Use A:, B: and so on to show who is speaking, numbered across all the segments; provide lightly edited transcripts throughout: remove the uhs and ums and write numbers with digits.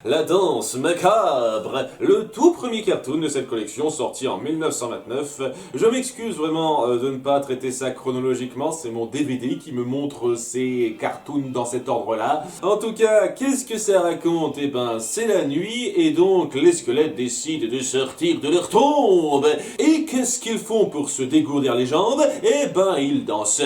A: La danse macabre, le tout premier cartoon de cette collection sorti en 1929. Je m'excuse vraiment de ne pas traiter ça chronologiquement, c'est mon DVD qui me montre ces cartoons dans cet ordre-là. En tout cas, qu'est-ce que ça raconte? Eh ben, c'est la nuit et donc les squelettes décident de sortir de leur tombe. Et qu'est-ce qu'ils font pour se dégourdir les jambes? Eh ben, ils dansent.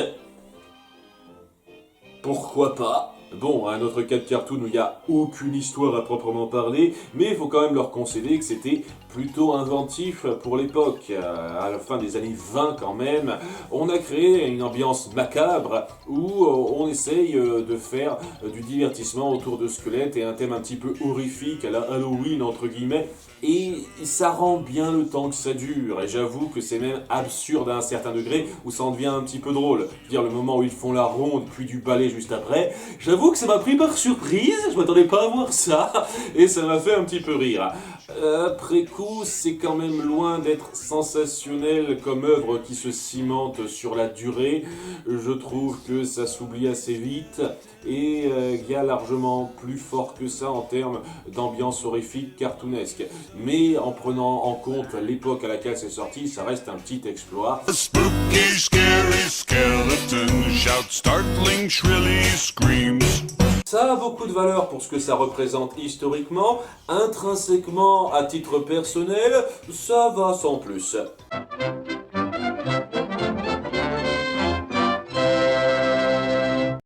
A: Pourquoi pas? Bon, un autre cas de cartoon où il n'y a aucune histoire à proprement parler, mais il faut quand même leur concéder que c'était plutôt inventif pour l'époque. À la fin des années 20 quand même, on a créé une ambiance macabre où on essaye de faire du divertissement autour de squelettes et un thème un petit peu horrifique à la Halloween entre guillemets. Et ça rend bien le temps que ça dure, et j'avoue que c'est même absurde à un certain degré, où ça en devient un petit peu drôle. Je veux dire, le moment où ils font la ronde, puis du ballet juste après, j'avoue que ça m'a pris par surprise, je m'attendais pas à voir ça, et ça m'a fait un petit peu rire. Après coup, c'est quand même loin d'être sensationnel comme œuvre qui se cimente sur la durée. Je trouve que ça s'oublie assez vite, et il y a largement plus fort que ça en termes d'ambiance horrifique cartoonesque. Mais en prenant en compte l'époque à laquelle c'est sorti, ça reste un petit exploit.
B: A spooky, scary skeleton shouts startling, shrilly screams.
A: Ça a beaucoup de valeur pour ce que ça représente historiquement, intrinsèquement à titre personnel, ça va sans plus.